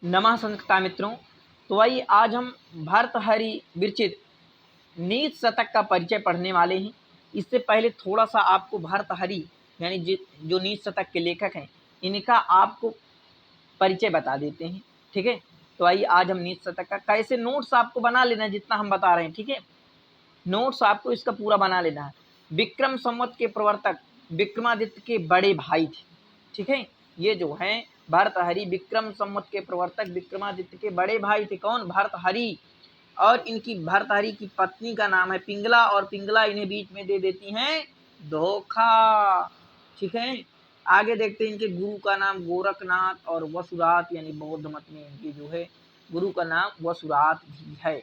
नमः संस्कृता मित्रों। तो आइए आज हम भर्तृहरि विरचित नीच शतक का परिचय पढ़ने वाले हैं। इससे पहले थोड़ा सा आपको भर्तृहरि यानी जो नीच शतक के लेखक हैं इनका आपको परिचय बता देते हैं। ठीक है, तो आइए आज हम नीच शतक का कैसे नोट्स आपको बना लेना है जितना हम बता रहे हैं। ठीक है, नोट्स आपको इसका पूरा बना लेना है। विक्रम संवत के प्रवर्तक विक्रमादित्य के बड़े भाई थे। ठीक है, ये जो है भर्तृहरि विक्रम संवत के प्रवर्तक विक्रमादित्य के बड़े भाई थे। कौन? भर्तृहरि। और इनकी भर्तृहरि की पत्नी का नाम है पिंगला, और पिंगला इन्हें बीच में दे देती हैं धोखा। ठीक है, आगे देखते हैं इनके गुरु का नाम गोरखनाथ और वसुरात, यानी बौद्ध मत में इनके जो है गुरु का नाम वसुरात भी है,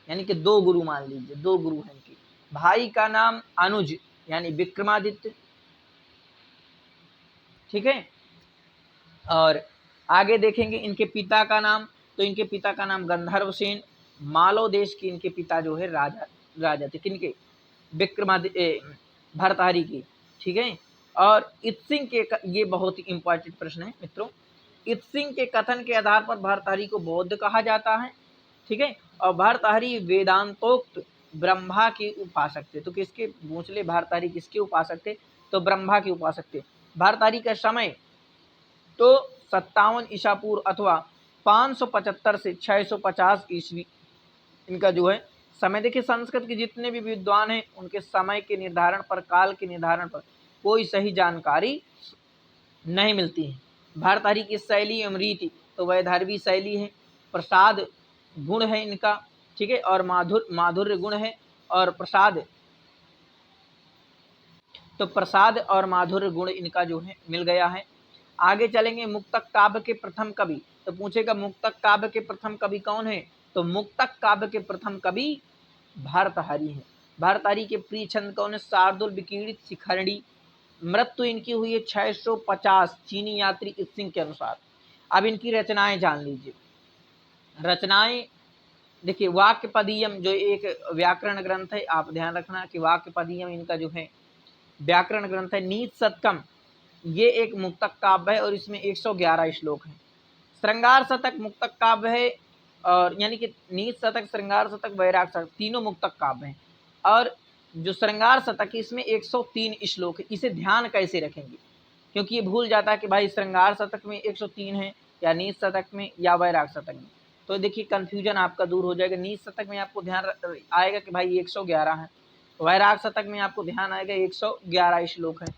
यानी कि दो गुरु मान लीजिए, दो गुरु हैं इनके। भाई का नाम अनुज यानी विक्रमादित्य। ठीक है, और आगे देखेंगे इनके पिता का नाम, तो इनके पिता का नाम गंधर्व सेन। मालव देश के इनके पिता जो है राजा थे। किनके? विक्रमादित्य भर्तृहरि की। ठीक है, और इत्सिंग के ये बहुत ही इंपॉर्टेंट प्रश्न है मित्रों। इत्सिंग के कथन के आधार पर भर्तृहरि को बौद्ध कहा जाता है। ठीक है, और भर्तृहरि वेदांतोक्त ब्रह्मा के उपासक थे। तो किसके पूछ ले? भर्तृहरि किसके उपासक थे? तो ब्रह्मा के उपासक थे। भर्तृहरि का समय तो 57 ईसा पूर्व अथवा 575 से 650 ईस्वी इनका जो है समय। देखिए, संस्कृत के जितने भी विद्वान हैं उनके समय के निर्धारण पर, काल के निर्धारण पर कोई सही जानकारी नहीं मिलती है। भर्तृहरि की शैली एवं रीति तो वैदर्भी शैली है। प्रसाद गुण है इनका। ठीक है, और माधुर्य गुण है, और प्रसाद और माधुर्य गुण इनका जो है मिल गया है। आगे चलेंगे मुक्तक काव्य के प्रथम कवि। तो पूछेगा मुक्तक काव्य के प्रथम कवि कौन है? तो मुक्तक काव्य के प्रथम कवि भर्तृहरि है। भर्तृहरि के प्रिय छंद कौन है? शार्दुल विकीर्णित शिखरणी। मृत्यु इनकी हुई है 650 चीनी यात्री इत्सिंग के अनुसार। अब इनकी रचनाएं जान लीजिए। रचनाएं देखिए, वाक्यपदीयम जो एक व्याकरण ग्रंथ है, आप ध्यान रखना कि वाक्यपदीयम इनका जो है व्याकरण ग्रंथ है। नीच शतकम ये एक मुक्तक काव्य है और इसमें 111 श्लोक हैं। श्रृंगार शतक मुक्तक काव्य है, और यानी कि नीच शतक, श्रृंगार शतक, वैराग शतक तीनों मुक्तक काव्य हैं। और जो श्रृंगार शतक है इसमें 103 श्लोक है। इसे ध्यान कैसे रखेंगे? क्योंकि ये भूल जाता है कि भाई श्रृंगार शतक में 103 है या नीच शतक में या वैराग शतक में। तो देखिए कन्फ्यूजन आपका दूर हो जाएगा। नीच शतक में आपको ध्यान आएगा कि भाई 111 है, वैराग शतक में आपको ध्यान आएगा 111 श्लोक है,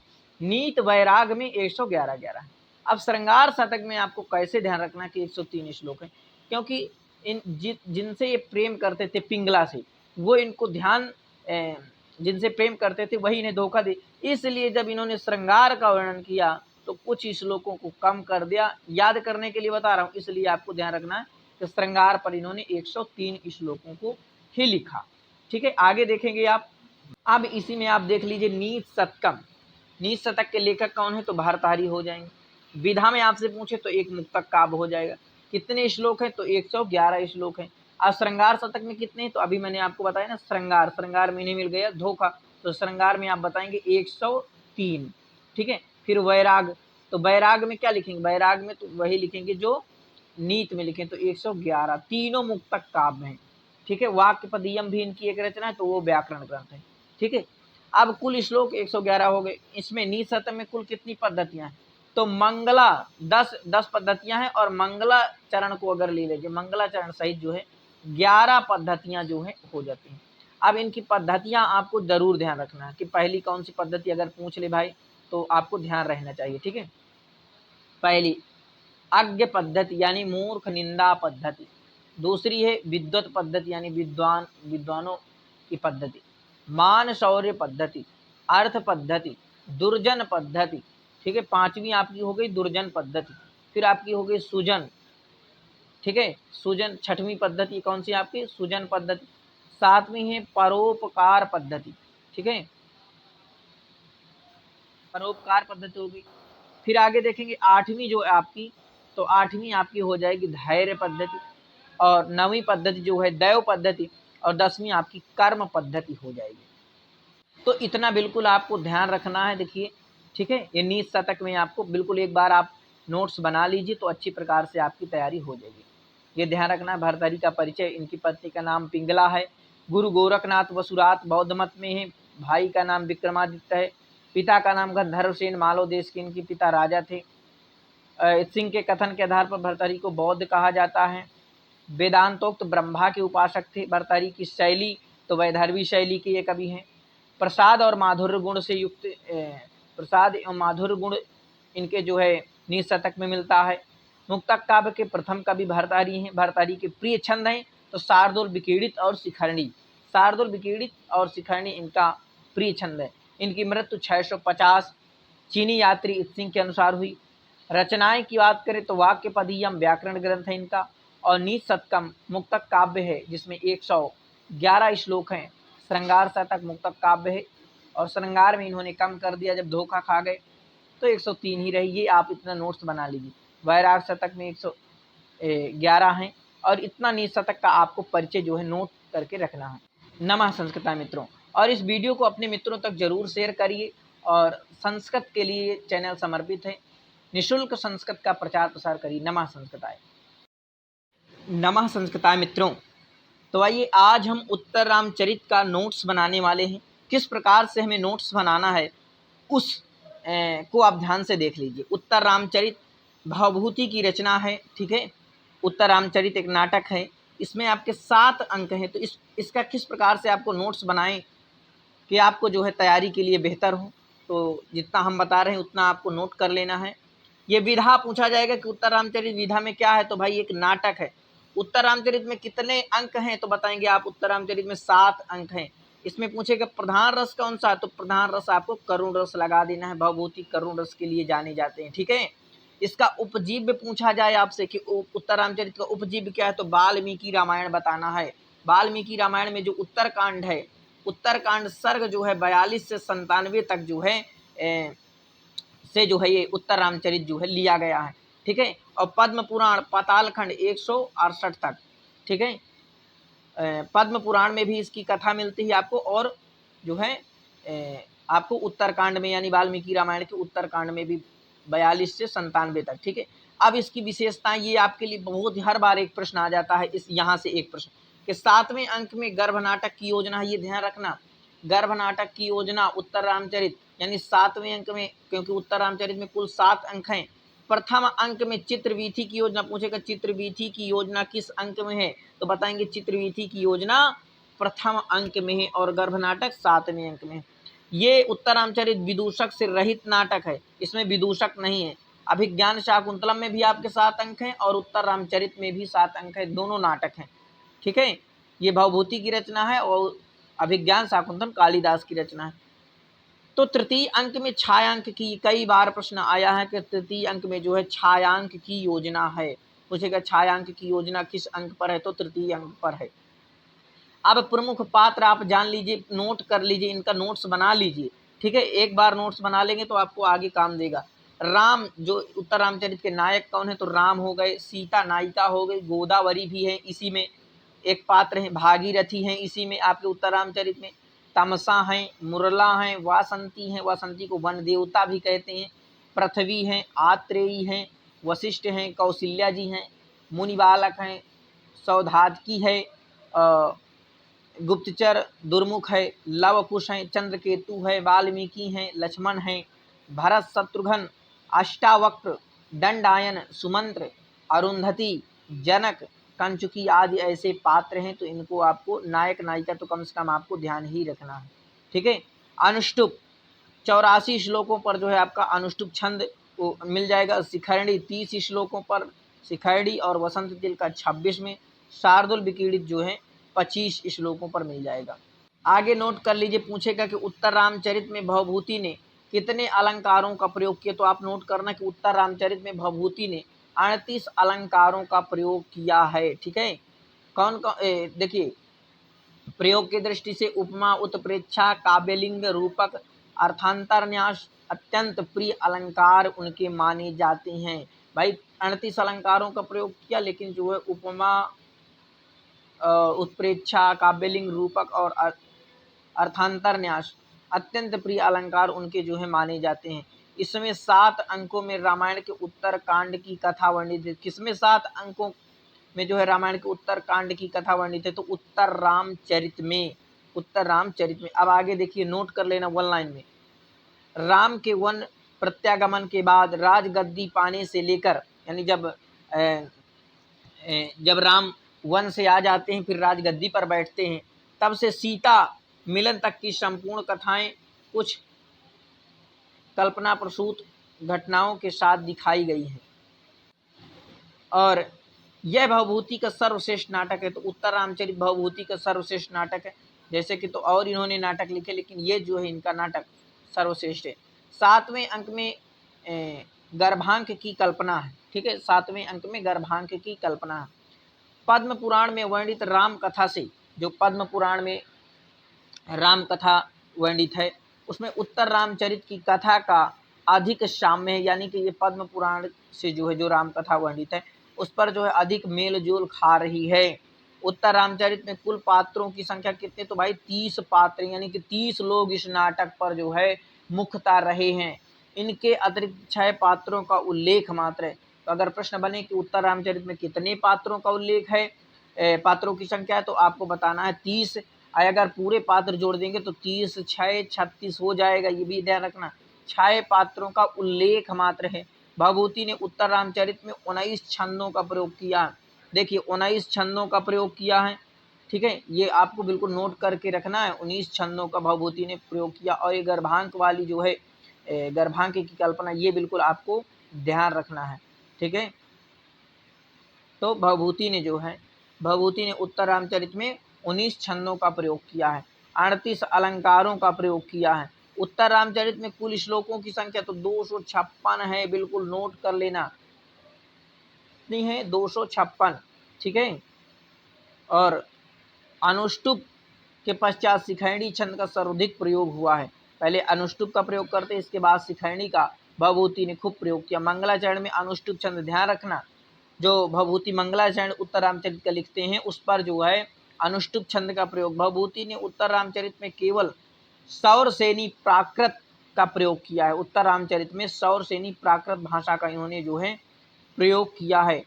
नीत वैराग में 111 है। अब श्रृंगार शतक में आपको कैसे ध्यान रखना कि 103 श्लोक है? क्योंकि जिनसे ये प्रेम करते थे पिंगला से, वो इनको ध्यान जिनसे प्रेम करते थे वही इन्हें धोखा दे। इसलिए जब इन्होंने श्रृंगार का वर्णन किया तो कुछ श्लोकों को कम कर दिया। याद करने के लिए बता रहा हूँ, इसलिए आपको ध्यान रखना है कि श्रृंगार पर इन्होंने 103 श्लोकों को ही लिखा। ठीक है, आगे देखेंगे आप। अब इसी में आप देख लीजिए नीच शतकम। नीच शतक के लेखक कौन है? तो भर्तृहरि हो जाएंगे। विधा में आपसे पूछे तो एक मुक्तक काव्य हो जाएगा। कितने श्लोक हैं? तो 111 श्लोक हैं। अब श्रृंगार शतक में कितने हैं? तो अभी मैंने आपको बताया ना, श्रृंगार में इन्हें मिल गया धोखा, तो श्रृंगार में आप बताएंगे 103। ठीक है, फिर वैराग, तो वैराग में क्या लिखेंगे? वैराग में तो वही लिखेंगे जो नीत में लिखें, तो 111। तीनों मुक्तक काव्य हैं। ठीक है, वाक्यपदीयम भी इनकी एक रचना है, तो वो व्याकरण ग्रंथ है। ठीक है, अब कुल श्लोक 111 हो गए। इसमें नीच शतक में कुल कितनी पद्धतियां हैं? तो मंगला 10 पद्धतियां हैं, और मंगला चरण को अगर ले लीजिए, मंगला चरण सहित जो है 11 पद्धतियां जो है हो जाती हैं। अब इनकी पद्धतियां आपको जरूर ध्यान रखना है कि पहली कौन सी पद्धति अगर पूछ ले भाई तो आपको ध्यान रहना चाहिए। ठीक है, पहली अज्ञ पद्धति यानी मूर्ख निंदा पद्धति। दूसरी है विद्वत पद्धति यानी विद्वानों की पद्धति। मान शौर्य पद्धति, अर्थ पद्धति, दुर्जन पद्धति। ठीक है, पांचवी आपकी हो गई दुर्जन पद्धति। फिर आपकी हो गई सुजन। ठीक है, सुजन छठवीं पद्धति कौन सी आपकी? सुजन पद्धति। सातवीं है परोपकार पद्धति। ठीक है, परोपकार पद्धति होगी। फिर आगे देखेंगे आठवीं जो है आपकी, तो आठवीं आपकी हो जाएगी धैर्य पद्धति, और नवीं पद्धति जो है दैव पद्धति, और 10वीं आपकी कर्म पद्धति हो जाएगी। तो इतना बिल्कुल आपको ध्यान रखना है। देखिए, ठीक है, ये नीच शतक में आपको बिल्कुल एक बार आप नोट्स बना लीजिए तो अच्छी प्रकार से आपकी तैयारी हो जाएगी। ये ध्यान रखना। भर्तहरि का परिचय, इनकी पत्नी का नाम पिंगला है। गुरु गोरखनाथ वसुरात बौद्ध मत में है। भाई का नाम विक्रमादित्य है। पिता का नाम गंधर्व सेन, मालव देश के इनके पिता राजा थे। सिंह के कथन के आधार पर भर्तहरि को बौद्ध कहा जाता है। वेदांतोक्त ब्रह्मा के उपासक थे। भर्तहरि की शैली तो वैदर्भी शैली के ये कवि हैं। प्रसाद और माधुर्य गुण से युक्त प्रसाद एवं माधुर्य गुण इनके जो है निशतक में मिलता है। मुक्तक काव्य के प्रथम कवि भर्तहरि हैं। भर्तहरि के प्रिय छंद हैं तो शार्दूल, विकीर्णित और शिखरणी। शार्दूल, विकीर्णित और शिखरणी इनका प्रिय छंद है। इनकी मृत्यु 650 चीनी यात्री सिंह के अनुसार हुई। रचनाएं की बात करें तो वाक्यपदीयम व्याकरण ग्रंथ है इनका, और निशतकम मुक्तक काव्य है जिसमें 111 श्लोक हैं। श्रृंगार शतक मुक्तक काव्य है, और श्रृंगार में इन्होंने कम कर दिया जब धोखा खा गए तो 103 ही रही। ये आप इतना नोट्स बना लीजिए। वैराग शतक में 111 हैं, और इतना निशतक का आपको परिचय जो है नोट करके रखना है। नमः संस्कृता मित्रों, और इस वीडियो को अपने मित्रों तक जरूर शेयर करिए। और संस्कृत के लिए चैनल समर्पित है, निःशुल्क संस्कृत का प्रचार प्रसार करिए। नमः संस्कृताय। नमः संस्कृताय मित्रों, तो आइए आज हम उत्तर रामचरित का नोट्स बनाने वाले हैं। किस प्रकार से हमें नोट्स बनाना है उस को आप ध्यान से देख लीजिए। उत्तर रामचरित भवभूति की रचना है, ठीक है। उत्तर रामचरित एक नाटक है, इसमें आपके 7 अंक हैं। तो इसका किस प्रकार से आपको नोट्स बनाएं कि आपको जो है तैयारी के लिए बेहतर हो। तो जितना हम बता रहे हैं उतना आपको नोट कर लेना है। ये विधा पूछा जाएगा कि उत्तर रामचरित विधा में क्या है, तो भाई एक नाटक है। उत्तर रामचरित में कितने अंक हैं, तो बताएंगे आप। उत्तर रामचरित में 7 अंक हैं। इसमें पूछेगा प्रधान रस कौन सा है, तो प्रधान रस आपको करुण रस लगा देना है। भवभूति करुण रस के लिए जाने जाते हैं, ठीक है। इसका उपजीव्य पूछा जाए आपसे कि उत्तर रामचरित का उपजीव्य क्या है, तो वाल्मीकि रामायण बताना है। वाल्मीकि रामायण में जो उत्तरकांड है, उत्तरकांड सर्ग जो है 42 से 97 तक जो है से जो है ये उत्तर रामचरित जो है लिया गया है, ठीक है। और पद्म पुराण पातालखंड 168 तक, ठीक है। पद्म पुराण में भी इसकी कथा मिलती है आपको, और जो है आपको उत्तरकांड में यानी वाल्मीकि रामायण के उत्तरकांड में भी 42 से 97 तक, ठीक है। अब इसकी विशेषताएं, ये आपके लिए बहुत हर बार एक प्रश्न आ जाता है। इस यहाँ से एक प्रश्न कि 7वें अंक में गर्भ नाटक की योजना है, ये ध्यान रखना। गर्भ नाटक की योजना उत्तर रामचरित यानी 7वें अंक में, क्योंकि उत्तर रामचरित में कुल 7 अंक हैं। प्रथम अंक में चित्रवीथी की योजना पूछेगा। चित्रवीथी की योजना किस अंक में है, तो बताएंगे चित्रवीथी की योजना प्रथम अंक में है, और गर्भ नाटक 7वें अंक में है। ये उत्तर रामचरित विदूषक से रहित नाटक है, इसमें विदूषक नहीं है। अभिज्ञान शाकुंतलम में भी आपके 7 अंक हैं, और उत्तर रामचरित में भी 7 अंक है, दोनों नाटक हैं, ठीक है। ये भवभूति की रचना है, और अभिज्ञान शाकुंतलम कालिदास की रचना है। तो तृतीय अंक में छायांक की, कई बार प्रश्न आया है कि तृतीय अंक में जो है छायांक की योजना है। पूछेगा छायांक की योजना किस अंक पर है, तो तृतीय अंक पर है। अब प्रमुख पात्र आप जान लीजिए, नोट कर लीजिए, इनका नोट्स बना लीजिए, ठीक है। एक बार नोट्स बना लेंगे तो आपको आगे काम देगा। राम, जो उत्तर रामचरित के नायक कौन है, तो राम हो गए। सीता नायिका हो गई। गोदावरी भी है इसी में एक पात्र है। भागीरथी हैं इसी में आपके उत्तर रामचरित में। तमसा हैं, मुरला हैं, वासंती हैं, वासंती को वन देवता भी कहते हैं। पृथ्वी हैं, आत्रेयी हैं, वशिष्ठ हैं, कौशल्या जी हैं, मुनि बालक हैं, सौधात्की है, गुप्तचर दुर्मुख है, लव कुश हैं, चंद्रकेतु है, वाल्मीकि हैं, लक्ष्मण हैं, भरत शत्रुघ्न, अष्टावक्र, दंडायन, सुमंत्र, अरुंधति, जनक, कंचुकी आदि ऐसे पात्र हैं। तो इनको आपको नायक नायिका तो कम से कम आपको ध्यान ही रखना है, ठीक है। अनुष्टुप 84 श्लोकों पर जो है आपका अनुष्टुप छंद मिल जाएगा। शिखरणी 30 श्लोकों पर शिखरणी, और वसंत तिल का 26 में। शार्दुल विकीर्णित जो है 25 श्लोकों पर मिल जाएगा। आगे नोट कर लीजिए, पूछेगा कि उत्तर रामचरित में भवभूति ने कितने अलंकारों का प्रयोग किया, तो आप नोट करना कि उत्तर रामचरित में भवभूति ने 38 अलंकारों का प्रयोग किया है, ठीक है। कौन कौन, देखिए प्रयोग की दृष्टि से उपमा, उत्प्रेक्षा, काव्यलिंग, रूपक, अर्थांतरन्यास अत्यंत प्रिय अलंकार उनके माने जाते हैं। भाई 38 अलंकारों का प्रयोग किया, लेकिन जो है उपमा, उत्प्रेक्षा, काव्यलिंग, रूपक और अर्थांतरन्यास अत्यंत प्रिय अलंकार उनके जो है माने जाते हैं। इसमें 7 अंकों में रामायण के उत्तर कांड की कथा वर्णित है। किसमें 7 अंकों में जो है रामायण के उत्तर कांड की कथा वर्णित है, तो उत्तर रामचरित में, उत्तर रामचरित में। अब आगे देखिए, नोट कर लेना वन लाइन में। राम के वन प्रत्यागमन के बाद राजगद्दी पाने से लेकर, यानी जब राम वन से आ जाते हैं, फिर राजगद्दी पर बैठते हैं, तब से सीता मिलन तक की संपूर्ण कथाएं कुछ कल्पना प्रसूत घटनाओं के साथ दिखाई गई हैं और यह भवभूति का सर्वश्रेष्ठ नाटक है। तो उत्तर रामचरित भवभूति का सर्वश्रेष्ठ नाटक है। जैसे कि तो और इन्होंने नाटक लिखे, लेकिन ये जो है इनका नाटक सर्वश्रेष्ठ है। 7वें अंक में गर्भांक की कल्पना है, ठीक है, 7वें अंक में गर्भांक की कल्पना है। पद्म पुराण में वर्णित राम कथा से, जो पद्म पुराण में राम कथा वर्णित है, उसमें उत्तर रामचरित की कथा का अधिक साम्य है, यानी कि ये पद्म पुराण से जो है जो राम कथा वर्णित है उस पर जो है अधिक मेल जोल खा रही है। उत्तर रामचरित में कुल पात्रों की संख्या कितने, तो भाई 30 पात्र, यानी कि 30 लोग इस नाटक पर जो है मुख्यता रहे हैं। इनके अतिरिक्त 6 पात्रों का उल्लेख मात्र है। तो अगर प्रश्न बने कि उत्तर रामचरित में कितने पात्रों का उल्लेख है, पात्रों की संख्या है, तो आपको बताना है 30। अगर पूरे पात्र जोड़ देंगे तो 30 6 36 हो जाएगा, ये भी ध्यान रखना। 6 पात्रों का उल्लेख मात्र है। भवभूति ने उत्तर रामचरित में 19 छंदों का प्रयोग किया है। देखिए 19 छंदों का प्रयोग किया है, ठीक है, ये आपको बिल्कुल नोट करके रखना है। 19 छंदों का भवभूति ने प्रयोग किया और ये गर्भांक वाली जो है गर्भांक की कल्पना, ये बिल्कुल आपको ध्यान रखना है, ठीक है। तो भवभूति ने जो है, भवभूति ने उत्तर रामचरित में 19 छंदों का प्रयोग किया है, 38 अलंकारों का प्रयोग किया है। उत्तर रामचरित में कुल श्लोकों की संख्या तो 256 है, बिल्कुल नोट कर लेना, कितनी है, 256, ठीक है। और अनुष्टुप के पश्चात शिखैणी छंद का सर्वाधिक प्रयोग हुआ है। पहले अनुष्टुप का प्रयोग करते, इसके बाद शिखैणी का भवभूति ने खूब प्रयोग किया। मंगलाचरण में अनुष्टुप छंद, ध्यान रखना, जो भवभूति मंगलाचरण उत्तर रामचरित का लिखते हैं उस पर जो है अनुष्टुप छंद का प्रयोग। भवभूति ने उत्तर रामचरित में केवल सौरसेनी प्राकृत का प्रयोग किया है। उत्तर रामचरित में सौरसेनी प्राकृत भाषा का इन्होंने जो है प्रयोग किया है।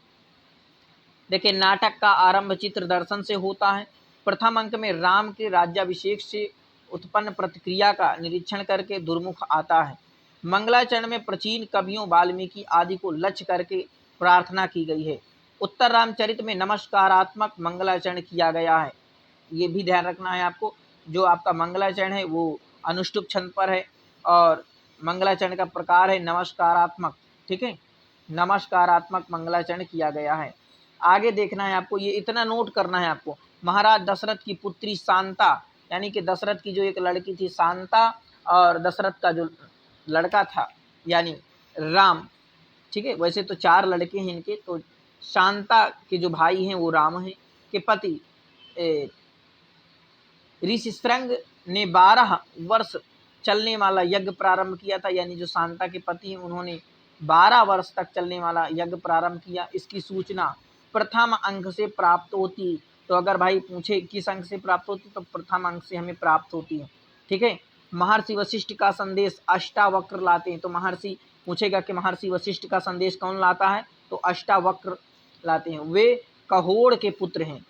देखिए नाटक का आरंभ चित्र दर्शन से होता है। प्रथम अंक में राम के राज्याभिषेक से उत्पन्न प्रतिक्रिया का निरीक्षण करके दुर्मुख आता है। मंगलाचरण में प्राचीन कवियों वाल्मीकि आदि को लक्ष्य करके प्रार्थना की गई है। उत्तर रामचरित में नमस्कारात्मक मंगलाचरण किया गया है, ये भी ध्यान रखना है आपको। जो आपका मंगलाचरण है वो अनुष्टुप छंद पर है और मंगलाचरण का प्रकार है नमस्कारात्मक, ठीक है, नमस्कारात्मक मंगलाचरण किया गया है। आगे देखना है आपको, ये इतना नोट करना है आपको। महाराज दशरथ की पुत्री शांता, यानी कि दशरथ की जो एक लड़की थी शांता और दशरथ का जो लड़का था यानी राम, ठीक है, वैसे तो 4 लड़के हैं इनके, तो शांता के जो भाई हैं वो राम हैं, के पति ऋषिशृंग ने 12 वर्ष चलने वाला यज्ञ प्रारंभ किया था। यानी जो शांता के पति हैं उन्होंने 12 वर्ष तक चलने वाला यज्ञ प्रारंभ किया। इसकी सूचना प्रथम अंक से प्राप्त होती। तो अगर भाई पूछे किस अंक से प्राप्त होती, तो प्रथम अंक से हमें प्राप्त होती है, ठीक है। महर्षि वशिष्ठ का संदेश अष्टावक्र लाते हैं। तो महर्षि पूछेगा कि महर्षि वशिष्ठ का संदेश कौन लाता है, तो अष्टावक्र लाते हैं। वे कहोड़ के पुत्र हैं।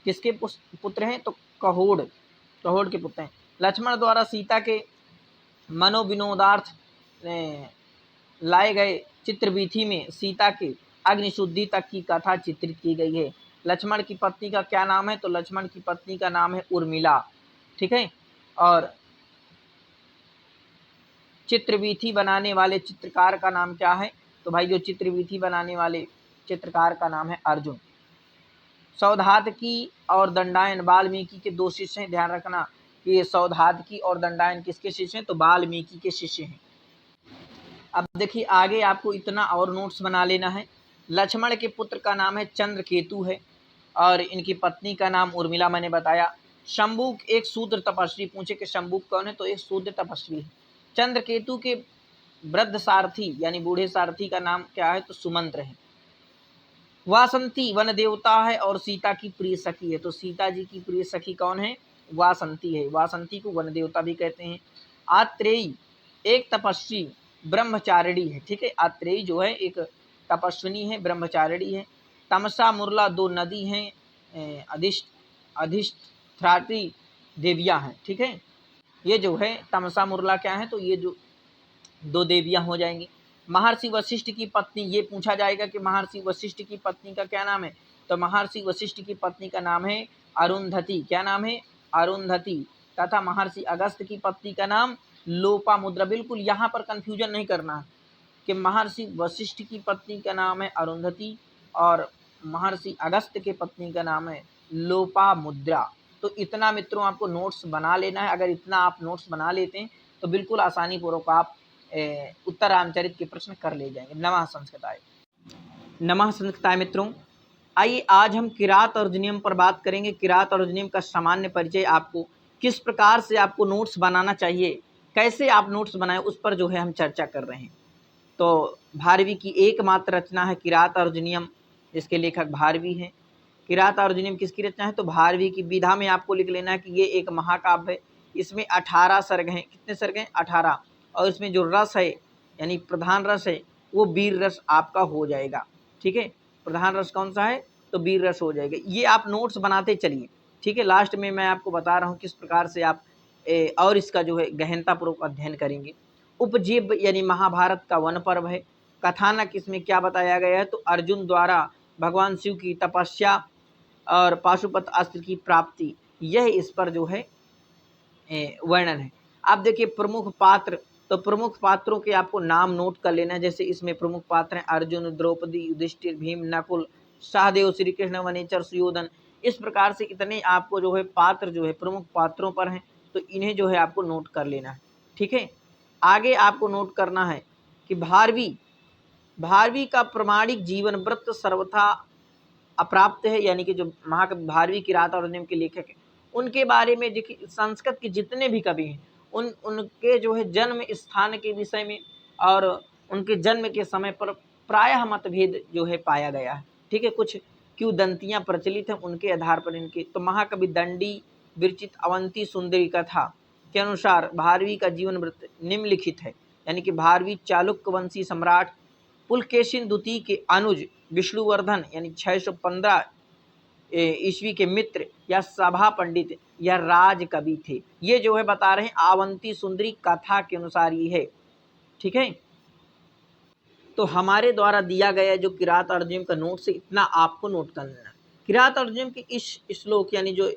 किसके पुत्र हैं, तो कहोड़ के पुत्र हैं। लक्ष्मण द्वारा सीता के मनोविनोदार्थ लाए गए चित्रवीथी में सीता के अग्निशुद्धि तक की कथा चित्रित की गई है। लक्ष्मण की पत्नी का क्या नाम है, तो लक्ष्मण की पत्नी का नाम है उर्मिला, ठीक है। और चित्रवीथी बनाने वाले चित्रकार का नाम क्या है, तो भाई जो चित्रवीथी बनाने वाले चित्रकार का नाम है अर्जुन। सौधातकी और दंडायन वाल्मीकि के 2 शिष्य हैं। ध्यान रखना कि ये सौधातकी और दंडायन किसके शिष्य हैं, तो वाल्मीकि के शिष्य हैं। अब देखिए आगे आपको इतना और नोट्स बना लेना है। लक्ष्मण के पुत्र का नाम है चंद्रकेतु है और इनकी पत्नी का नाम उर्मिला, मैंने बताया। शंभू एक शूद्र तपस्वी, पूछे कि शंभू कौन है, तो एक शूद्र तपस्वी है। चंद्रकेतु के वृद्ध सारथी यानी बूढ़े सारथी का नाम क्या है, तो सुमंत्र है। वासंती वन देवता है और सीता की प्रिय सखी है। तो सीता जी की प्रिय सखी कौन है, वासंती है। वासंती को वन देवता भी कहते हैं। आत्रेयी एक तपस्वी ब्रह्मचारिणी है, ठीक है। आत्रेयी जो है एक तपस्विनी है, ब्रह्मचारिणी है। तमसा मुरला दो नदी हैं, अधिष्ठात्री देवियाँ हैं। ठीक है, ये जो है तमसा मुरला क्या है, तो ये जो दो देवियाँ हो जाएंगी। महर्षि वशिष्ठ की पत्नी, ये पूछा जाएगा कि महर्षि वशिष्ठ की पत्नी का क्या नाम है, तो महर्षि वशिष्ठ की पत्नी का नाम है अरुंधति। क्या नाम है, अरुंधति। तथा महर्षि अगस्त की पत्नी का नाम लोपामुद्रा। बिल्कुल यहाँ पर कंफ्यूजन नहीं करना है कि महर्षि वशिष्ठ की पत्नी का नाम है अरुंधति और महर्षि अगस्त के पत्नी का नाम है लोपामुद्रा। तो इतना मित्रों आपको नोट्स बना लेना है। अगर इतना आप नोट्स बना लेते हैं तो बिल्कुल आसानी पूर्वक आप उत्तर रामचरित के प्रश्न कर ले जाएंगे। नमः संस्कृताय। नमः संस्कृताय मित्रों, आइए आज हम किरात अर्जुनियम पर बात करेंगे। किरात अर्जुनियम का सामान्य परिचय, आपको किस प्रकार से आपको नोट्स बनाना चाहिए, कैसे आप नोट्स बनाएं, उस पर जो है हम चर्चा कर रहे हैं। तो भारवी की एकमात्र रचना है किरात अर्जुनियम, जिसके लेखक भारवी हैं। किरात अर्जुनियम किसकी रचना है, तो भारवी की। विधा में आपको लिख लेना है कि ये एक महाकाव्य है। इसमें 18 सर्ग हैं। कितने सर्ग हैं, 18। और इसमें जो रस है यानी प्रधान रस है वो वीर रस आपका हो जाएगा। ठीक है, प्रधान रस कौन सा है, तो वीर रस हो जाएगा। ये आप नोट्स बनाते चलिए। ठीक है, लास्ट में मैं आपको बता रहा हूँ किस प्रकार से आप और इसका जो है गहनतापूर्वक अध्ययन करेंगे। उपजीव यानी महाभारत का वन पर्व है। कथानक इसमें क्या बताया गया है, तो अर्जुन द्वारा भगवान शिव की तपस्या और पाशुपत अस्त्र की प्राप्ति, यह इस पर जो है वर्णन है। आप देखिए प्रमुख पात्र, तो प्रमुख पात्रों के आपको नाम नोट कर लेना है। जैसे इसमें प्रमुख पात्र हैं अर्जुन, द्रौपदी, युधिष्ठिर, भीम, नकुल, सहदेव, श्री कृष्ण, वनेचर, सुयोधन। इस प्रकार से इतने आपको जो है पात्र जो है प्रमुख पात्रों पर हैं, तो इन्हें जो है आपको नोट कर लेना है। ठीक है, आगे आपको नोट करना है कि भारवी का प्रमाणिक जीवन वृत्त सर्वथा अप्राप्त है। यानी कि जो महाकवि भारवी किरात अर्जुनियम के लेखक हैं, उनके बारे में देखिए संस्कृत के जितने भी कवि हैं उनके जो है जन्म स्थान के विषय में और उनके जन्म के समय पर प्रायः मतभेद जो है पाया गया है। ठीक है, कुछ किंवदंतियां प्रचलित हैं, उनके आधार पर इनके। तो महाकवि दंडी विरचित अवंती सुंदरी कथा के अनुसार भारवी का जीवन वृत्त निम्नलिखित है। यानी कि भारवी चालुक्य वंशी सम्राट पुलकेशिन द्वितीय के अनुज विष्णुवर्धन यानी 615 ईस्वी के मित्र या सभा पंडित या राज कवि थे। ये जो है बता रहे हैं अवंती सुंदरी कथा के अनुसार ये है। ठीक है, तो हमारे द्वारा दिया गया जो किरात अर्जुनियम का नोट से इतना आपको नोट कर लेना। किरात अर्जुनियम के इस श्लोक यानी जो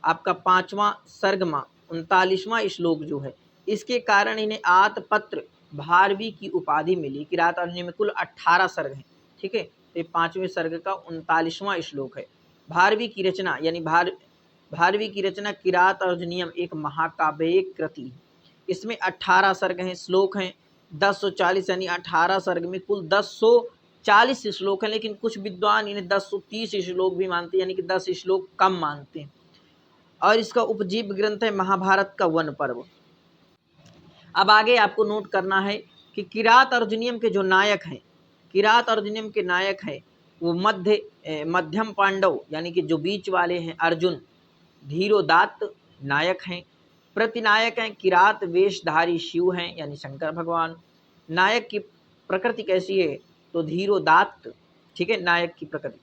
आपका 5वां सर्गमा 39वां श्लोक जो है, इसके कारण इन्हें आतपत्र भारवी की उपाधि मिली। किरात अर्जुनियम में कुल 18 सर्ग हैं। ठीक है, तो 5वें सर्ग का 39वां श्लोक है। भारवी की रचना यानी भारवी की रचना किरात अर्जुनियम एक महाकाव्य, एक कृति है। इसमें 18 सर्ग हैं, श्लोक हैं 1040, यानी 18 सर्ग में कुल 1040 श्लोक हैं। लेकिन कुछ विद्वान इन्हें 1030 श्लोक भी मानते हैं, यानी कि 10 श्लोक कम मानते हैं। और इसका उपजीव ग्रंथ है महाभारत का वन पर्व। अब आगे आपको नोट करना है कि किरात अर्जुनियम के जो नायक हैं, किरात अर्जुनियम के नायक हैं वो मध्यम पांडव यानी कि जो बीच वाले हैं अर्जुन, धीरोदात्त नायक हैं। प्रतिनायक हैं किरात वेशधारी शिव हैं यानी शंकर भगवान। नायक की प्रकृति कैसी है, तो धीरोदात्त। ठीक है, नायक की प्रकृति।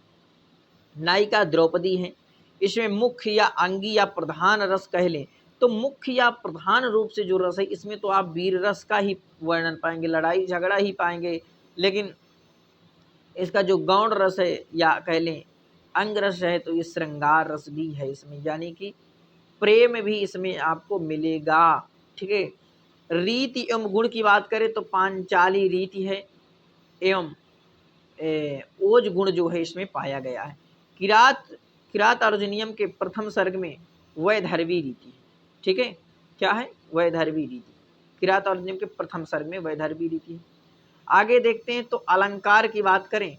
नायिका द्रौपदी है। इसमें मुख्य या अंगी या प्रधान रस कह लें तो मुख्य या प्रधान रूप से जो रस है इसमें तो आप वीर रस का ही वर्णन पाएंगे, लड़ाई झगड़ा ही पाएंगे। लेकिन इसका जो गौण रस है या कह लें अंग रस है तो ये श्रृंगार रस भी है इसमें, यानी कि प्रेम भी इसमें आपको मिलेगा। ठीक है, रीति एवं गुण की बात करें तो पांचाली रीति है एवं ओज गुण जो है इसमें पाया गया है। किरात अर्जुनियम के प्रथम सर्ग में वैधर्वी रीति है। ठीक है, क्या है, वैधर्वी रीति। किरात अर्जुनियम के प्रथम सर्ग में वैधर्वी रीति है। आगे देखते हैं तो अलंकार की बात करें,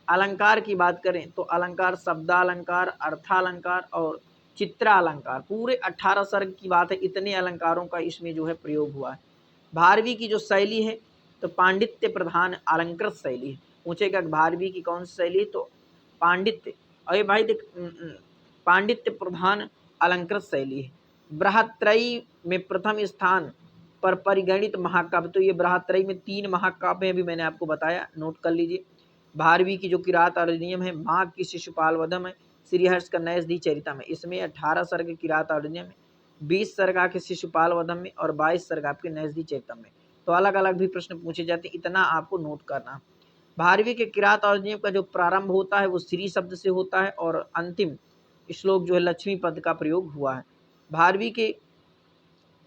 अलंकार की बात करें तो अलंकार शब्दालंकार, अर्थालंकार और चित्रालंकार, पूरे 18 सर्ग की बात है। इतने अलंकारों का इसमें जो है प्रयोग हुआ है। भारवी की जो शैली है तो पांडित्य प्रधान अलंकृत शैली है। पूछेगा भारवी की कौन सी शैली, तो पांडित्य। अरे भाई देख, पांडित्य प्रधान अलंकृत शैली है। बृहत्रयी में प्रथम स्थान पर परिगणित महाकाव्य, तो ये बृहत्रयी में 3 महाकाव्य अभी मैंने आपको बताया, नोट कर लीजिए। भारवी की जो किरात अर्जुनियम है, माघ की शिशुपाल वधम है, श्रीहर्ष का नैषधि चरितम है। इसमें 18 सर्ग किरात अर्जुनियम है, 20 सर्ग आपके शिशुपाल वधम में और 22 सर्ग आपके नैषधि चरितम में। तो अलग अलग भी प्रश्न पूछे जाते हैं, इतना आपको नोट करना। भारवी के किरात अर्जुनियम का जो प्रारंभ होता है वो श्री शब्द से होता है और अंतिम श्लोक जो है लक्ष्मी पद का प्रयोग हुआ है। भारवी के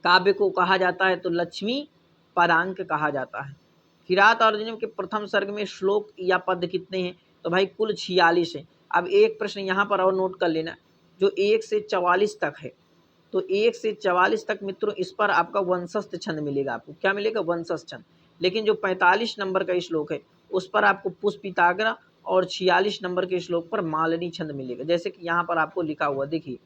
काव्य को कहा जाता है तो लक्ष्मी पदांक कहा जाता है। किरात अर्जुनियम के प्रथम सर्ग में श्लोक या पद कितने हैं? तो भाई कुल 46 है। अब एक प्रश्न यहाँ पर और नोट कर लेना, जो 1 से 44 तक है, तो 1 से 44 तक मित्रों इस पर आपका वंशस्थ छंद मिलेगा। आपको क्या मिलेगा? वंशस्थ छंद। लेकिन जो 45 नंबर का श्लोक है उस पर आपको पुष्पिताग्र और 46 नंबर के श्लोक पर मालिनी छंद मिलेगा। जैसे कि यहाँ पर आपको लिखा हुआ देखिए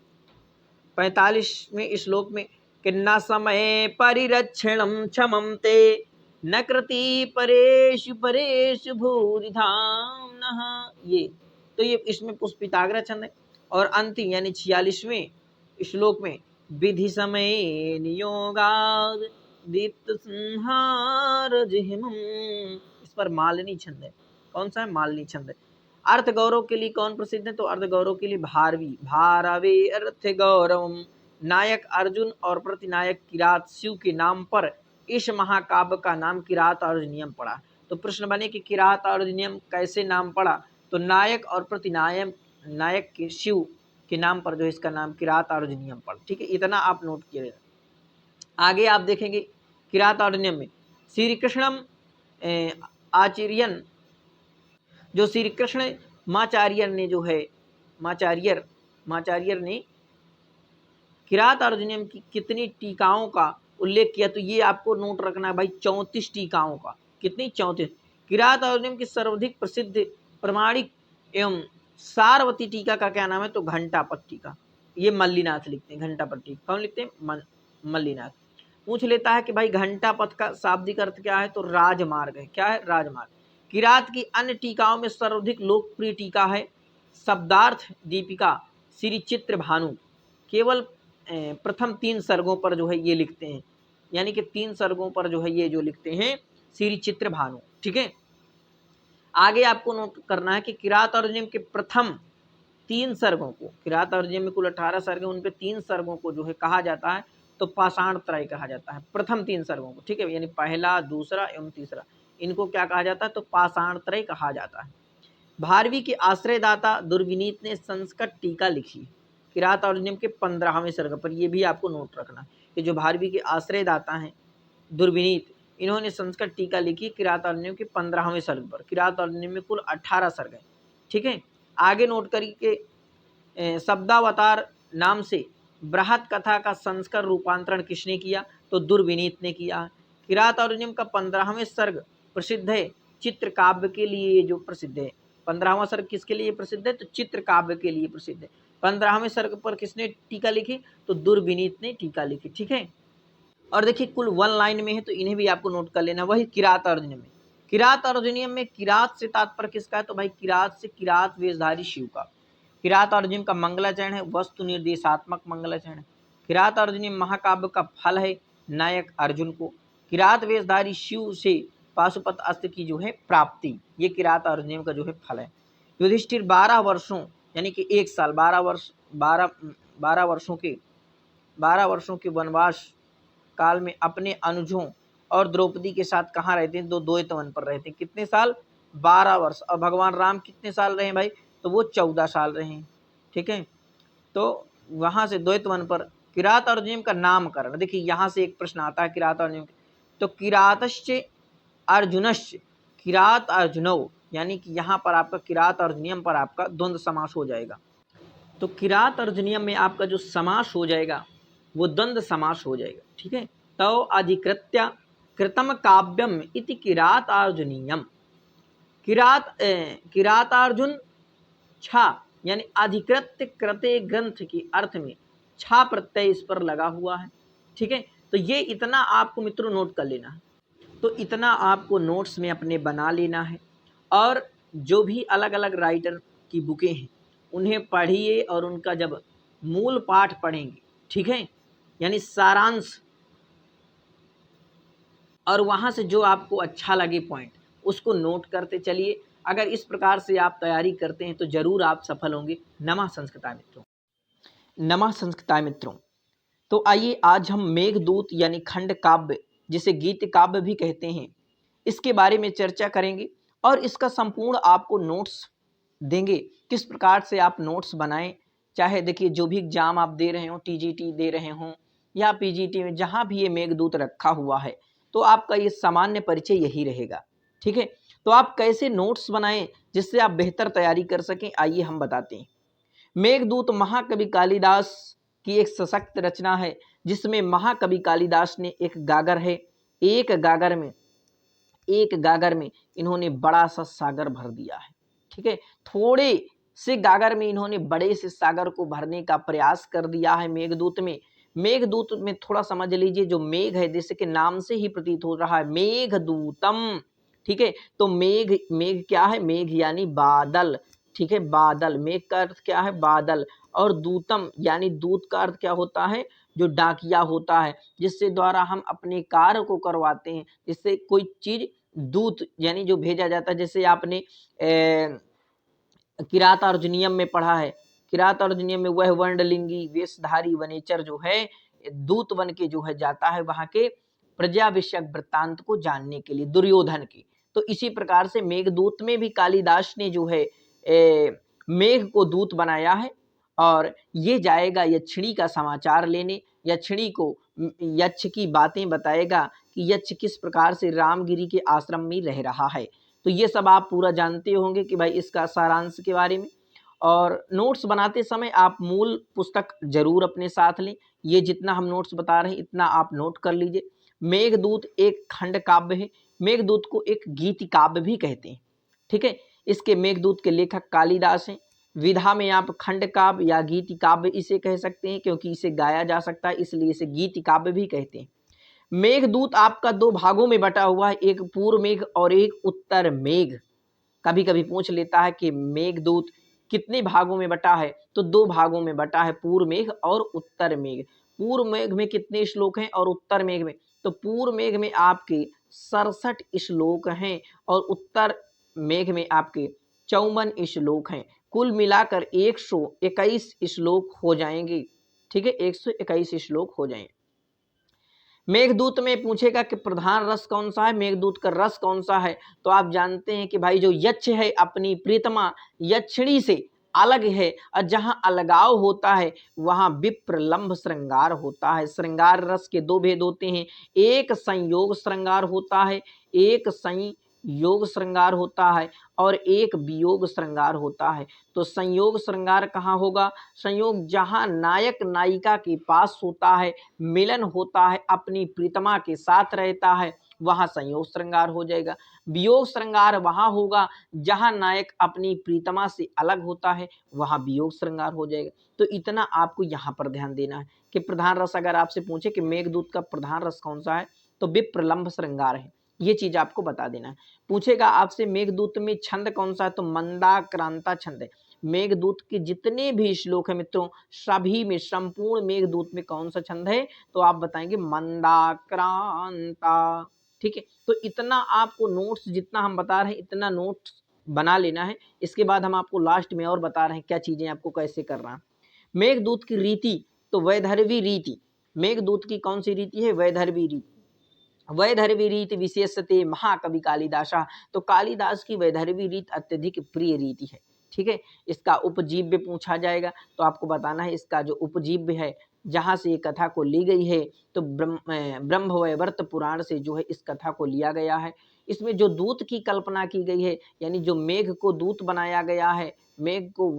45वें श्लोक में कि न समय परिरक्षणम क्षमं ते न कृति परेशु परेशु भूरिधाम नः, ये तो ये इसमें पुष्पिताग्र छंद है। और अंतिम यानी 46वें श्लोक में विधि समय नियोगाद दीप्त संहार जिहिमं, इस पर मालिनी छंद है। कौन सा है? मालिनी छंद है। अर्थ गौरव के लिए कौन प्रसिद्ध है? तो अर्थ गौरव के लिए भारवी, भारवे अर्थ गौरव, नायक अर्जुन और प्रतिनायक किरात शिव के नाम पर इस महाकाव्य का नाम किरात अर्जुनियम पड़ा। तो प्रश्न बने कि किरात अर्जुनियम कैसे नाम पड़ा? तो नायक और प्रतिनायक नायक के शिव के नाम पर जो इसका नाम किरात अर्जुनियम पड़ा। ठीक है, इतना आप नोट किए। आगे आप देखेंगे किरात अर्जुनियम में श्री कृष्णम आचार्यन, जो श्री कृष्ण माचार्यर ने जो है माचार्यर ने किरात अर्जुनियम की कितनी टीकाओं का उल्लेख किया? तो ये आपको नोट रखना है भाई, 34 टीकाओं का। कितनी? 34। किरात अर्जुनियम की सर्वाधिक प्रसिद्ध प्रमाणिक एवं सारवती टीका का क्या नाम है? तो घंटापद टीका। ये मल्लीनाथ लिखते हैं घंटापद टीका। कौन लिखते हैं? मल्लीनाथ। पूछ लेता है कि भाई घंटापद का शाब्दिक अर्थ क्या है? तो राजमार्ग है। क्या है? राजमार्ग। किरात की अन्य टीकाओं में सर्वाधिक लोकप्रिय टीका है शब्दार्थ दीपिका श्री चित्र भानु। केवल प्रथम 3 सर्गों पर जो है ये लिखते हैं, यानी कि 3 सर्गों पर जो है ये जो लिखते हैं श्री चित्र भानु। ठीक है, आगे आपको नोट करना है कि किरात अर्जुनियम के प्रथम 3 सर्गों को, किरात अर्जुनियम में कुल 18 सर्ग हैं, उन पे 3 सर्गों को जो है कहा जाता है तो पाषाण त्रय कहा जाता है। प्रथम 3 सर्गों को, ठीक है, यानी पहला, दूसरा एवं तीसरा, इनको क्या कहा जाता है? तो पाषाण त्रय कहा जाता है। भारवी के आश्रयदाता दुर्विनीत ने संस्कृत टीका लिखी किरात अर्जुनियम के 15वें सर्ग पर। ये भी आपको नोट रखना कि जो भारवी के आश्रयदाता हैं दुर्विनीत, इन्होंने संस्कृत टीका लिखी किरात अर्जुनियम के 15वें सर्ग पर। किरात अर्जुनियम में कुल 18 सर्ग हैं। ठीक है, आगे नोट करिए शब्दावतार नाम से बृहत कथा का संस्कृत रूपांतरण किसने किया? तो दुर्विनीत ने किया। किरात अर्जुनियम का 15वें सर्ग प्रसिद्ध है चित्र काव्य के लिए, जो प्रसिद्ध है। 15वां सर्ग किसके लिए प्रसिद्ध है? तो चित्र काव्य के लिए प्रसिद्ध है। 15वें सर्ग पर किसने टीका लिखी? तो दुर्विनीत ने टीका लिखी। ठीक है, और देखिए कुल 1 लाइन में है तो इन्हें भी आपको नोट कर लेना। वही किरात अर्जुनियम में, किरात अर्जुनियम में किरात से तात्पर्य किसका है? तो भाई किरात से किरात वेशधारी शिव का। किरात अर्जुनियम का मंगलाचरण है वस्तु निर्देशात्मक मंगलाचरण है। किरात अर्जुनियम महाकाव्य का फल है नायक अर्जुन को। किरात वेशधारी शिव से पाशुपत अस्त्र की जो है प्राप्ति, ये किरात अर्जुनियम का जो है फल है। युधिष्ठिर 12 वर्षों यानी कि 1 साल 12 वर्षों के वनवास काल में अपने अनुजों और द्रौपदी के साथ कहाँ रहते हैं? तो द्वैतवन पर रहते हैं। कितने साल? 12 वर्ष। और भगवान राम कितने साल रहे भाई? तो वो 14 साल रहे हैं। ठीक है, तो वहां से द्वैतवन पर किरात अर्जुनियम का नामकरण, देखिए यहाँ से एक प्रश्न आता है किरात अर्जुनियम, तो किरातश्च अर्जुनश्च किरात अर्जुनौ, यानी कि यहाँ पर आपका किरात अर्जुनियम पर आपका द्वंद्व समास हो जाएगा। तो किरात अर्जुनियम में आपका जो समास हो जाएगा वो द्वंद्व समास हो जाएगा। ठीक है, तो अधिकृत्य कृतम काव्यम इति किरातार्जुनीयम। किरातार्जुन छा यानी अधिकृत्य कृते ग्रंथ के अर्थ में छा प्रत्यय इस पर लगा हुआ है। ठीक है, तो ये इतना आपको मित्रों नोट कर लेना है। तो इतना आपको नोट्स में अपने बना लेना है, और जो भी अलग अलग राइटर की बुकें हैं उन्हें पढ़िए, और उनका जब मूल पाठ पढ़ेंगे, ठीक है, यानी सारांश, और वहाँ से जो आपको अच्छा लगे पॉइंट उसको नोट करते चलिए। अगर इस प्रकार से आप तैयारी करते हैं तो जरूर आप सफल होंगे। नमः संस्कृताय मित्रों। नमः संस्कृताय मित्रों, तो आइए आज हम मेघदूत यानी खंड काव्य, जिसे गीत काव्य भी कहते हैं, इसके बारे में चर्चा करेंगे और इसका संपूर्ण आपको नोट्स देंगे। किस प्रकार से आप नोट्स बनाएं, चाहे देखिए जो भी एग्जाम आप दे रहे हो, टीजीटी दे रहे हो या पीजीटी में, जहां भी ये मेघदूत रखा हुआ है तो आपका ये सामान्य परिचय यही रहेगा। ठीक है, तो आप कैसे नोट्स बनाएं जिससे आप बेहतर तैयारी कर सकें, आइए हम बताते हैं। मेघदूत महाकवि कालिदास की एक सशक्त रचना है, जिसमें महाकवि कालिदास ने एक गागर में इन्होंने बड़ा सा सागर भर दिया है। ठीक है, थोड़े से गागर में इन्होंने बड़े से सागर को भरने का प्रयास कर दिया है। मेघदूत में थोड़ा समझ लीजिए, जो मेघ है जैसे कि नाम से ही प्रतीत हो रहा है, मेघदूतम। ठीक है, तो मेघ क्या है? मेघ यानी बादल। ठीक है, बादल, मेघ का अर्थ क्या है? बादल। और दूतम यानी दूत का अर्थ क्या होता है? जो डाकिया होता है, जिससे द्वारा हम अपने कार्य को करवाते हैं, जिससे कोई चीज दूत यानी जो भेजा जाता है। जैसे आपने किरात अर्जुनियम में पढ़ा है, किरात अर्जुनियम में वह वर्णलिंगी वेशधारी वनेचर जो है दूत बन के जो है जाता है वहां के प्रजा विषयक वृत्तांत को जानने के लिए, दुर्योधन की। तो इसी प्रकार से मेघदूत में भी कालिदास ने जो है मेघ को दूत बनाया है, और ये जाएगा यक्षिणी का समाचार लेने। यक्षिणी को यक्ष की बातें बताएगा कि यक्ष किस प्रकार से रामगिरी के आश्रम में रह रहा है। तो ये सब आप पूरा जानते होंगे कि भाई इसका सारांश के बारे में। और नोट्स बनाते समय आप मूल पुस्तक जरूर अपने साथ लें। ये जितना हम नोट्स बता रहे हैं इतना आप नोट कर लीजिए। मेघदूत एक खंड काव्य है। मेघदूत को एक गीत काव्य भी कहते हैं। ठीक है, इसके मेघदूत के लेखक कालिदास हैं। विधा में आप खंड काव्य या गीत काव्य इसे कह सकते हैं, क्योंकि इसे गाया जा सकता है, इसलिए इसे गीत काव्य भी कहते हैं। मेघदूत आपका दो भागों में बटा हुआ है, एक पूर्व मेघ और एक उत्तर मेघ। कभी कभी पूछ लेता है कि मेघदूत कितने भागों में बटा है, तो दो भागों में बटा है, पूर्व मेघ और उत्तर मेघ। पूर्व मेघ में कितने श्लोक हैं और उत्तर मेघ में? तो पूर्व मेघ में आपके 67 श्लोक हैं और उत्तर मेघ में आपके 54 श्लोक हैं। कुल मिलाकर 121 श्लोक हो जाएंगे। ठीक है, 121 श्लोक हो जाएंगे। मेघदूत में पूछेगा कि प्रधान रस कौन सा है, मेघदूत का रस कौन सा है, तो आप जानते हैं कि भाई जो यक्ष है अपनी प्रीतमा यक्षिणी से अलग है, और जहां अलगाव होता है वहां विप्रलंभ श्रृंगार होता है। श्रृंगार रस के दो भेद होते हैं, एक संयोग श्रृंगार होता है, एक संयोग श्रृंगार होता है, और एक वियोग श्रृंगार होता है। तो संयोग श्रृंगार कहाँ होगा? संयोग जहां नायक नायिका के पास होता है, मिलन होता है, अपनी प्रीतमा के साथ रहता है, वहां संयोग श्रृंगार हो जाएगा। वियोग श्रृंगार वहां होगा जहां नायक अपनी प्रीतमा से अलग होता है, वहां वियोग श्रृंगार हो जाएगा। तो इतना आपको यहाँ पर ध्यान देना है कि प्रधान रस अगर आपसे पूछे कि मेघदूत का प्रधान रस कौन सा है, तो विप्रलंभ श्रृंगार है। ये चीज आपको बता देना है। पूछेगा आपसे मेघदूत में छंद कौन सा है, तो मंदाक्रांता छंद है। मेघदूत के जितने भी श्लोक है मित्रों, सभी में, संपूर्ण मेघदूत में कौन सा छंद है, तो आप बताएंगे मंदाक्रांता। ठीक है, तो इतना आपको नोट्स जितना हम बता रहे हैं इतना नोट्स बना लेना है। इसके बाद हम आपको लास्ट में और बता रहे हैं क्या चीजें आपको कैसे करना है। मेघदूत की रीति, तो वैदर्भी रीति। मेघदूत की कौन सी रीति है? वैदर्भी रीति। वैदर्भी रीति विशेषते महाकवि कालिदासा, तो कालिदास की वैदर्भी रीति अत्यधिक प्रिय रीति है। ठीक है, इसका उपजीव्य पूछा जाएगा तो आपको बताना है इसका जो उपजीव्य है, जहां से ये कथा को ली गई है, तो ब्रह्मवैवर्त पुराण से जो है इस कथा को लिया गया है। इसमें जो दूत की कल्पना की गई है, यानी जो मेघ को दूत बनाया गया है, मेघ को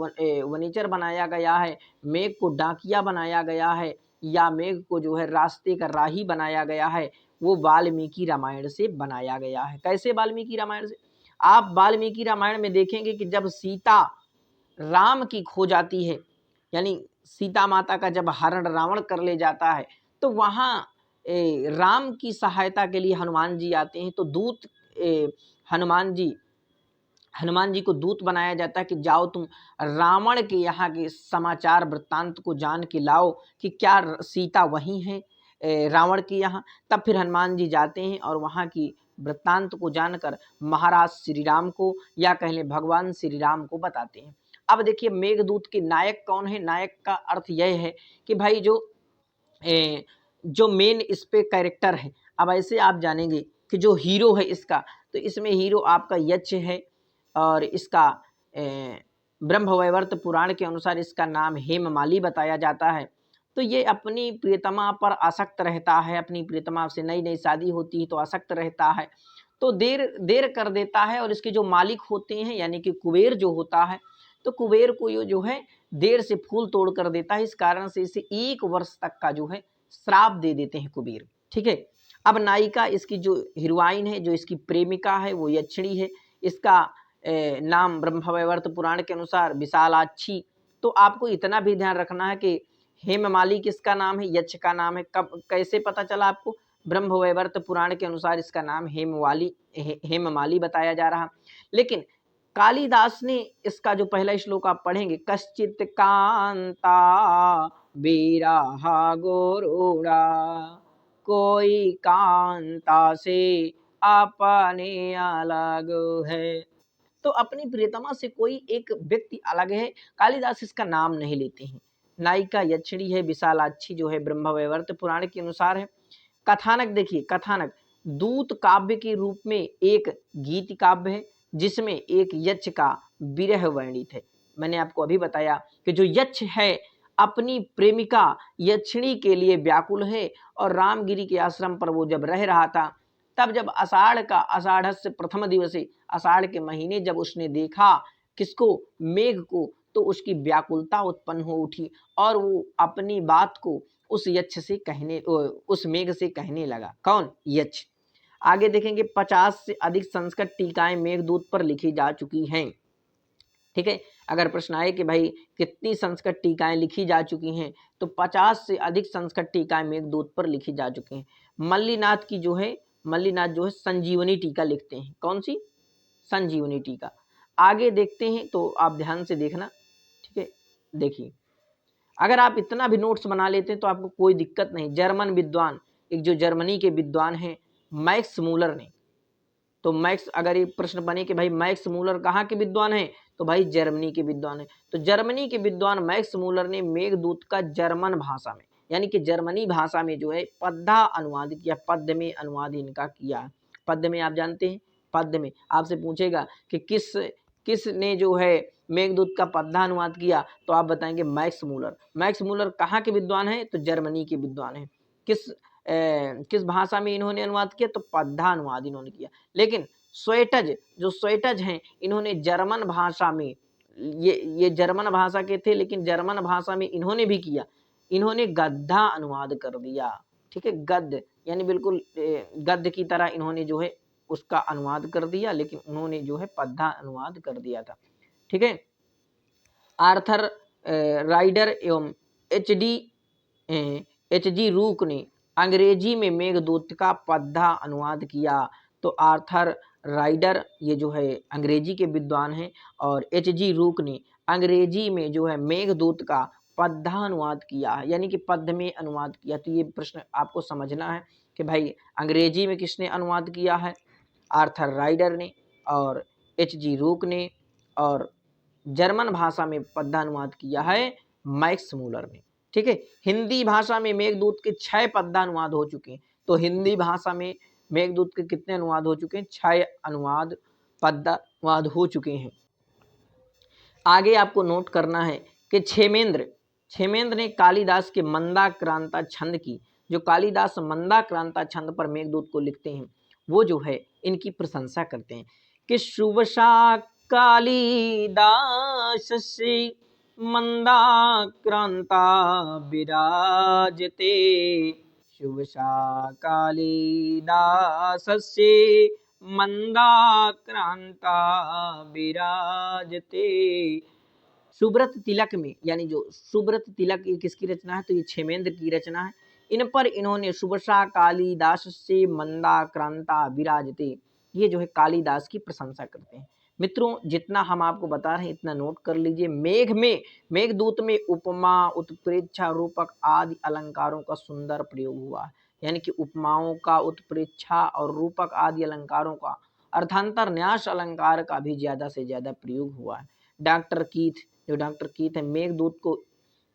वनीचर बनाया गया है, मेघ को डाकिया बनाया गया है, या मेघ को जो है रास्ते का राही बनाया गया है, वो वाल्मीकि रामायण से बनाया गया है। कैसे वाल्मीकि रामायण से? आप वाल्मीकि रामायण में देखेंगे कि जब सीता राम की खो जाती है, यानी सीता माता का जब हरण रावण कर ले जाता है, तो वहां राम की सहायता के लिए हनुमान जी आते हैं। तो दूत हनुमान जी को दूत बनाया जाता है कि जाओ तुम रावण के यहाँ के समाचार वृत्तांत को जान के लाओ कि क्या सीता वहीं है रावण के यहाँ। तब फिर हनुमान जी जाते हैं और वहाँ की वृत्तांत को जानकर महाराज श्री राम को या कह लें भगवान श्री राम को बताते हैं। अब देखिए मेघदूत के नायक कौन है। नायक का अर्थ यह है कि भाई जो मेन इस पे कैरेक्टर है। अब ऐसे आप जानेंगे कि जो हीरो है इसका, तो इसमें हीरो आपका यक्ष है और इसका ब्रह्मवैवर्त पुराण के अनुसार इसका नाम हेममाली बताया जाता है। तो ये अपनी प्रियतमा पर आसक्त रहता है, अपनी प्रियतमा से नई नई शादी होती है तो आसक्त रहता है, तो देर कर देता है। और इसके जो मालिक होते हैं यानी कि कुबेर जो होता है, तो कुबेर को ये जो है देर से फूल तोड़ कर देता है। इस कारण से इसे 1 वर्ष तक का जो है श्राप दे देते हैं कुबेर। ठीक है। अब नायिका इसकी जो हीरोइन है, जो इसकी प्रेमिका है, वो यक्षिणी है। इसका नाम ब्रह्मवैवर्त पुराण के अनुसार विशालाक्षी। तो आपको इतना भी ध्यान रखना है कि हेममाली किसका नाम है, यक्ष का नाम है। कब कैसे पता चला आपको? ब्रह्मवैवर्त पुराण के अनुसार इसका नाम हेममाली बताया जा रहा। लेकिन कालिदास ने इसका जो पहला श्लोक आप पढ़ेंगे, कश्चित कांता विरहा गोरूड़ा, कोई कांता से अपने अलग है। तो अपनी प्रियतमा से कोई एक व्यक्ति अलग है, कालिदास इसका नाम नहीं लेते हैं। नायिका यक्षिणी है, विशालाक्षी जो है ब्रह्मवैवर्त पुराण के अनुसार है। कथानक देखिए, कथानक दूत काव्य के रूप में एक गीत काव्य है जिसमें एक यक्ष का विरह वर्णित है। मैंने आपको अभी बताया कि जो यक्ष है अपनी प्रेमिका यक्षिणी के लिए व्याकुल है और रामगिरी के आश्रम पर वो जब रह रहा था, तब जब आषाढ़स्य प्रथम दिवसे, आषाढ़ के महीने जब उसने देखा किसको, मेघ को, तो उसकी व्याकुलता उत्पन्न हो उठी और वो अपनी बात को उस यक्ष से उस मेघ से कहने लगा। कौन? यक्ष। आगे देखेंगे 50 से अधिक संस्कृत टीकाएं मेघदूत पर लिखी जा चुकी हैं। ठीक है। अगर प्रश्न आए कि भाई कितनी संस्कृत टीकाएं लिखी जा चुकी हैं, तो 50 से अधिक संस्कृत टीकाएं मेघदूत पर लिखी जा चुकी हैं। मल्लीनाथ जो है संजीवनी टीका लिखते हैं। कौन सी? संजीवनी टीका। आगे देखते हैं तो आप ध्यान से देखना। ठीक है। देखिए, अगर आप इतना भी नोट्स बना लेते हैं तो आपको कोई दिक्कत नहीं। जर्मन विद्वान, एक जो जर्मनी के विद्वान हैं मैक्स मूलर ने, तो मैक्स, अगर ये प्रश्न बने कि भाई मैक्स मूलर कहाँ के विद्वान हैं, तो भाई जर्मनी के विद्वान हैं। तो जर्मनी के विद्वान मैक्स मूलर ने मेघदूत का जर्मन भाषा में यानी कि जर्मनी भाषा में जो है पद्धा अनुवाद किया, पद्य में अनुवाद इनका किया। पद्य में आप जानते हैं, पद्य में आपसे पूछेगा कि किस ने जो है मेघदूत का पद्धा अनुवाद किया, तो आप बताएंगे मैक्स मूलर। मैक्स मूलर कहाँ के विद्वान हैं? तो जर्मनी के विद्वान हैं। किस भाषा में इन्होंने अनुवाद किया? तो पद्धा अनुवाद इन्होंने किया। लेकिन स्वेटज हैं, इन्होंने जर्मन भाषा में, ये जर्मन भाषा के थे, लेकिन जर्मन भाषा में इन्होंने भी किया, इन्होंने गद्धा अनुवाद कर दिया। ठीक है। गद्य यानी बिल्कुल गद्य की तरह इन्होंने जो है उसका अनुवाद कर दिया, लेकिन उन्होंने जो है पद्धा अनुवाद कर दिया था। ठीक है। आर्थर राइडर एवं एच.जी. रूक ने अंग्रेजी में मेघदूत का पद्धा अनुवाद किया। तो आर्थर राइडर ये जो है अंग्रेजी के विद्वान हैं और एच.जी. रूक ने अंग्रेजी में जो है मेघदूत का पद्धा अनुवाद किया, यानी कि पद्य में अनुवाद किया। तो ये प्रश्न आपको समझना है कि भाई अंग्रेजी में किसने अनुवाद किया है? आर्थर राइडर ने और एच.जी. रूक ने, और जर्मन भाषा में पद्धा अनुवाद किया है मैक्स मूलर ने। ठीक है। हिंदी भाषा में मेघदूत के 6 पद्धा अनुवाद हो चुके हैं। तो हिंदी भाषा में मेघदूत के कितने अनुवाद हो चुके हैं? 6 अनुवाद, पद्धा अनुवाद हो चुके हैं। आगे आपको नोट करना है कि क्षेमेंद्र ने कालिदास के मंदाक्रांता छंद की, जो कालिदास मंदाक्रांता छंद पर मेघदूत को लिखते हैं, वो जो है इनकी प्रशंसा करते हैं कि शुभशा कालिदास से मंदाक्रांता विराजते, शुभशा कालिदास से मंदाक्रांता विराजते। सुब्रत तिलक में, यानी जो सुब्रत तिलक ये किसकी रचना है? तो ये क्षेमेंद्र की रचना है। इन पर इन्होंने शुभशा कालिदास से मंदाक्रांता विराजते, ये जो है कालिदास की प्रशंसा करते हैं। मित्रों, जितना हम आपको बता रहे हैं इतना नोट कर लीजिए। मेघदूत में उपमा, उत्प्रेक्षा, रूपक आदि अलंकारों का सुंदर प्रयोग हुआ है। यानी कि उपमाओं का, उत्प्रेक्षा और रूपक आदि अलंकारों का, अर्थांतर न्यास अलंकार का भी ज़्यादा से ज़्यादा प्रयोग हुआ है। डॉक्टर कीथ है, मेघदूत को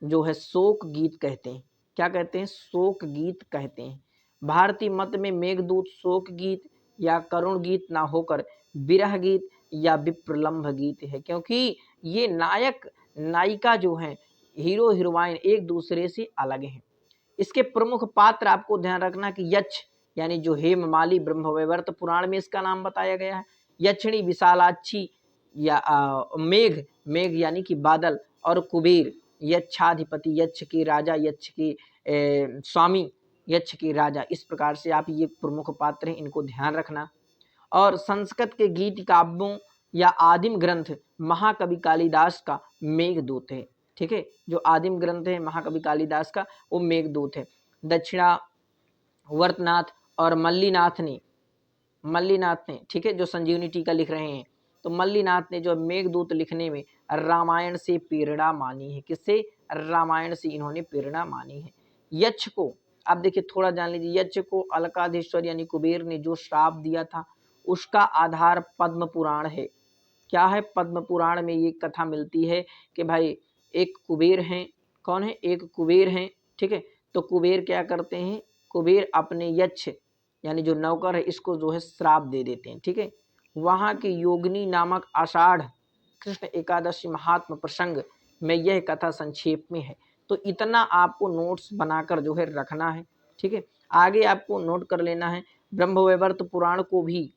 जो है शोक गीत कहते हैं। क्या कहते हैं? शोक गीत कहते हैं। भारतीय मत में मेघदूत शोक गीत या करुण गीत ना होकर विरह गीत या विप्रलंभ गीत है, क्योंकि ये नायक नायिका जो है, हीरो हीरोइन एक दूसरे से अलग हैं। इसके प्रमुख पात्र आपको ध्यान रखना कि यक्ष यानी जो हेममाली ब्रह्मवैवर्त पुराण में इसका नाम बताया गया है, यक्षिणी विशालाक्षी या मेघ यानी कि बादल, और कुबेर यक्षाधिपति, यक्ष के राजा, यक्ष के स्वामी, यक्ष के राजा। इस प्रकार से आप ये प्रमुख पात्र हैं, इनको ध्यान रखना। और संस्कृत के गीत काव्यों या आदिम ग्रंथ महाकवि कालिदास का मेघदूत है। ठीक है, जो आदिम ग्रंथ है महाकवि कालिदास का, वो मेघदूत है। दक्षिणावर्तनाथ और मल्लीनाथ ने ठीक है, जो संजीवनी टीका लिख रहे हैं, तो मल्लीनाथ ने जो मेघदूत लिखने में रामायण से प्रेरणा मानी है। किससे? रामायण से इन्होंने प्रेरणा मानी है। यक्ष को आप देखिए, थोड़ा जान लीजिए, यक्ष को अलकाधीश्वर यानी कुबेर ने जो श्राप दिया था, उसका आधार पद्म पुराण है। क्या है? पद्म पुराण में ये कथा मिलती है कि भाई एक कुबेर हैं। कौन है? एक कुबेर हैं। ठीक है, तो कुबेर क्या करते हैं? कुबेर अपने यक्ष यानी जो नौकर है, इसको जो है श्राप दे देते हैं। ठीक है, वहाँ की योगिनी नामक आषाढ़ कृष्ण एकादशी महात्म प्रसंग में यह कथा संक्षेप में है। तो इतना आपको नोट्स बनाकर जो है रखना है। ठीक है, आगे आपको नोट कर लेना है, ब्रह्मवैवर्त पुराण को भी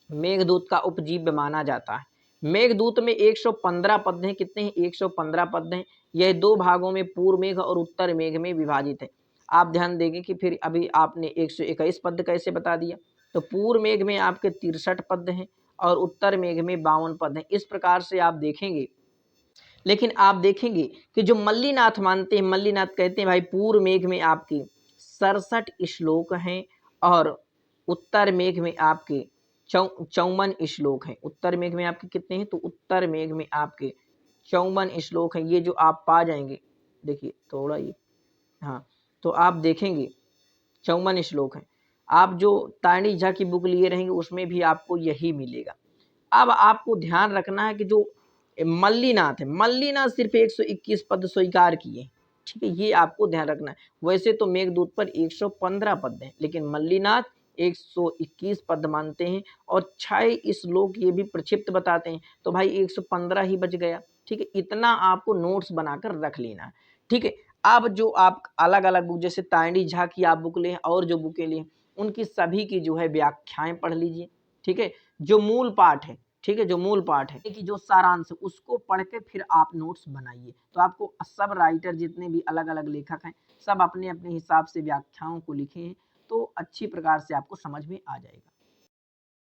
मेघदूत का उपजीव्य माना जाता है। मेघदूत में 115 पद हैं। कितने हैं? 115 पद हैं। यह दो भागों में पूर्व मेघ और उत्तर मेघ में विभाजित है। आप ध्यान देंगे कि फिर अभी आपने 121 पद कैसे बता दिया, तो पूर्व मेघ में आपके 63 पद हैं और उत्तर मेघ में 52 पद हैं। इस प्रकार से आप देखेंगे। लेकिन आप देखेंगे कि जो मल्लीनाथ मानते हैं, मल्लीनाथ कहते हैं भाई पूर्व मेघ में आपके 67 श्लोक हैं और उत्तर मेघ में आपके 54 श्लोक हैं। उत्तर मेघ में आपके कितने हैं? तो उत्तर मेघ में आपके 54 श्लोक हैं। ये जो आप पा जाएंगे, देखिए थोड़ा ये, हाँ, तो आप देखेंगे 54 श्लोक हैं। आप जो तारिणी झा की बुक लिए रहेंगे उसमें भी आपको यही मिलेगा। अब आपको ध्यान रखना है कि जो मल्लीनाथ है, मल्लीनाथ सिर्फ 121 पद स्वीकार किए। ठीक है, ये आपको ध्यान रखना है। वैसे तो मेघदूत पर 115 पद हैं, लेकिन मल्लीनाथ 121 पद मानते हैं और 6 श्लोक ये भी प्रक्षिप्त बताते हैं, तो भाई 115 ही बच गया। ठीक है, इतना आपको नोट्स बनाकर रख लेना है। ठीक है, अब जो आप अलग अलग बुक, जैसे तारिणी झा की आप बुक लें और जो बुकें लें, उनकी सभी की जो है व्याख्याएं पढ़ लीजिए। ठीक है, जो मूल पाठ है, ठीक है, जो मूल पाठ है कि जो सारांश है, उसको पढ़ के फिर आप नोट्स बनाइए। तो आपको सब राइटर जितने भी अलग अलग लेखक हैं, सब अपने अपने हिसाब से व्याख्याओं को लिखे हैं, तो अच्छी प्रकार से आपको समझ में आ जाएगा।